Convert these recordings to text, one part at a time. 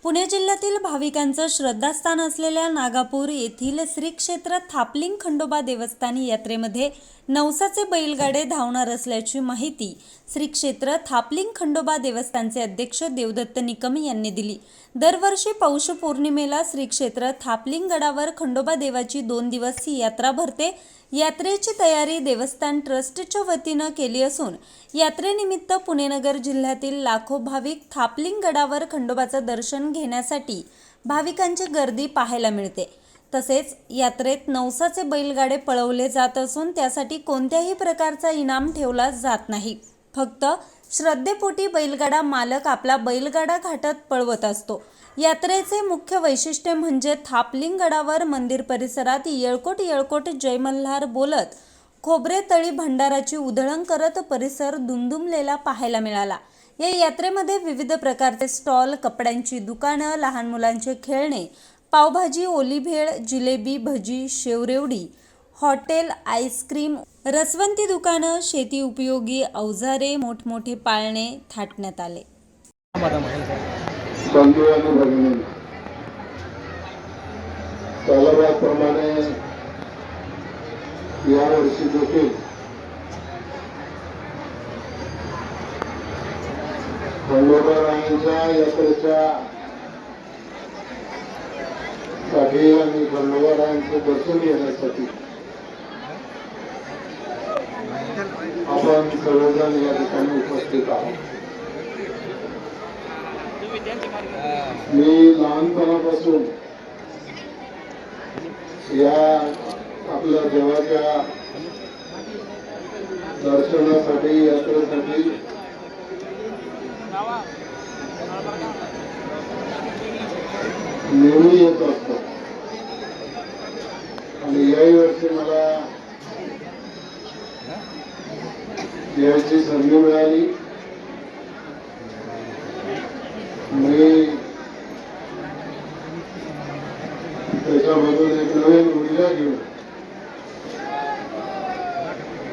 पुणे जिल्ह्यातील भाविकांचं श्रद्धास्थान असलेल्या नागापूर येथील श्री क्षेत्र थापलिंग खंडोबा देवस्थान यात्रेमध्ये नवसाचे बैलगाडे धावणार असल्याची माहिती श्री क्षेत्र थापलिंग खंडोबा देवस्थानचे अध्यक्ष देवदत्त निकम यांनी दिली। दरवर्षी पौष पौर्णिमेला श्री क्षेत्र थापलिंग गडावर खंडोबा देवाची 2 दिवसीय यात्रा भरते। यात्रेची तयारी देवस्थान ट्रस्टच्या वतीने केली असून यात्रेनिमित्त पुणे नगर जिल्ह्यातील लाखो भाविक थापलिंग गडावर खंडोबाचं दर्शन घेण्यासाठी भाविकांची गर्दी पाहायला मिळते। तसेच यात्रेत नवसाचे बैलगाडे पळवले जात असून त्यासाठी कोणत्याही प्रकारचा इनाम ठेवला जात नाही। फक्त श्रद्धेपोटी बैलगाडा मालक आपला बैलगाडा घाटात पळवत असतो। यात्रेचे मुख्य वैशिष्ट्य म्हणजे थापलिंग गडावर मंदिर परिसरात येळकोट जय मल्हार बोलत खोबरे तळी भंडाराची उधळण करत परिसर दुमदुमलेला पाहायला मिळाला। या यात्रेमध्ये विविध प्रकारचे स्टॉल, कपड्यांची दुकानं, लहान मुलांचे खेळणे, पावभाजी, ओली भेळ, जिलेबी, भजी, शेवरेवडी, हॉटेल, आईस्क्रीम, रसवंती दुकानं, शेती उपयोगी अवजारे, मोठमोठे पाळणे थाटण्यात आले। बंधू आणि भगिनी, प्रमाणे यावर्षी देखील खंडोबारायांच्या यात्रेच्या साठी आणि खंडोबारायांचे दर्शन घेण्यासाठी आपण सर्वजण या ठिकाणी उपस्थित आहोत। मी लहानपणापासून या आपल्या देवाच्या दर्शनासाठी यात्रेसाठी नेहमी येत असतो आणि याही वर्षी मला याची संधी मिळाली। मी त्याच्यामधून एक नवीन ऊर्जा घेऊन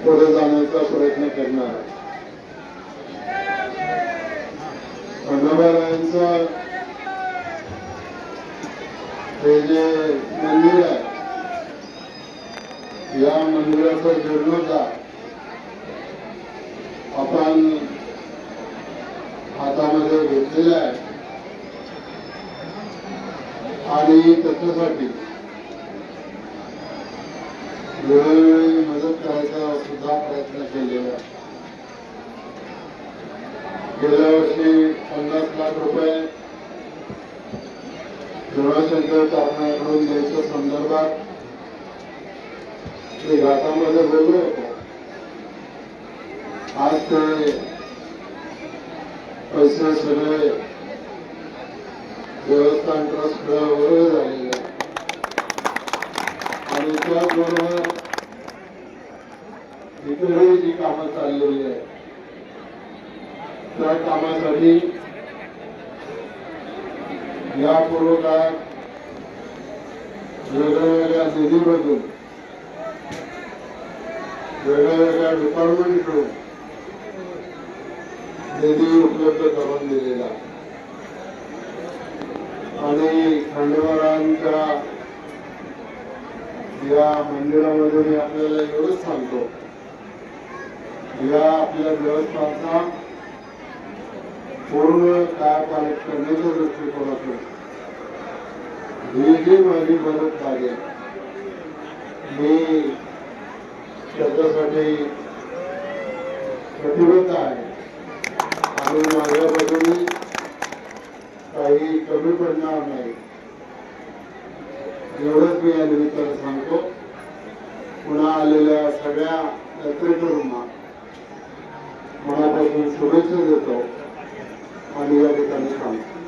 पुढे जाण्याचा प्रयत्न करणार। खंडोबारायांचं हे जे मंदिर आहे, या मंदिराचा जीर्णोद्धार आपण हातामध्ये घेतलेला आहे आणि त्याच्यासाठी वेळोवेळी मदत करायचा सुद्धा प्रयत्न केलेला आहे। गेल्या वर्षी 50 लाख रुपये शिवशंकर कारखान्याकडून द्यायच्या संदर्भात ते घाटामध्ये बोललो होतो। आज ते पैसे सगळे देवस्थान ट्रस्ट वगैरे झालेले आणि त्याचबरोबर इतरही जी कामं चाललेली आहेत त्या कामासाठी यापूर्वी काळात वेगवेगळ्या निधीमधून वेगवेगळ्या डिपार्टमेंटकडून निधी उपलब्ध करून दिलेला आणि खंडोबारायांच्या या मंदिरामध्ये मी आपल्याला एवढंच सांगतो, या आपल्या देवस्थानाचा पूर्ण कायापालट करण्याच्या दृष्टिकोनातून ही जी माझी मदत लागेल मी त्याच्यासाठी प्रतिबद्ध आहे आणि माझ्या बाजूने काही कमी पडणार नाही एवढंच मी या निमित्तानं सांगतो। पुन्हा आलेल्या सगळ्या यात्रेकरूंना मनापासून शुभेच्छा देतो आणि या ठिकाणी सांगतो।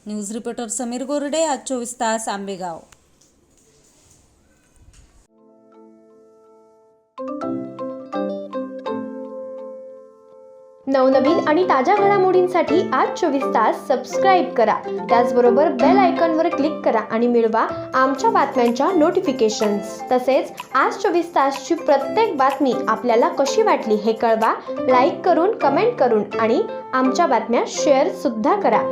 न्यूज रिपोर्टर समीर गोरडे, आज 24 तास, आंबेगाव। नवनवीन आणि ताज्या घडामोडींसाठी आज 24 तास सबस्क्राईब करा। त्याचबरोबर बेल आयकॉनवर क्लिक करा आणि मिळवा आमच्या बातम्यांच्या नोटिफिकेशन्स। तसेच आज 24 तासची प्रत्येक बातमी आपल्याला कशी वाटली हे कळवा, लाईक करून, कमेंट करून आणि आमच्या बातम्या शेअर सुद्धा करा।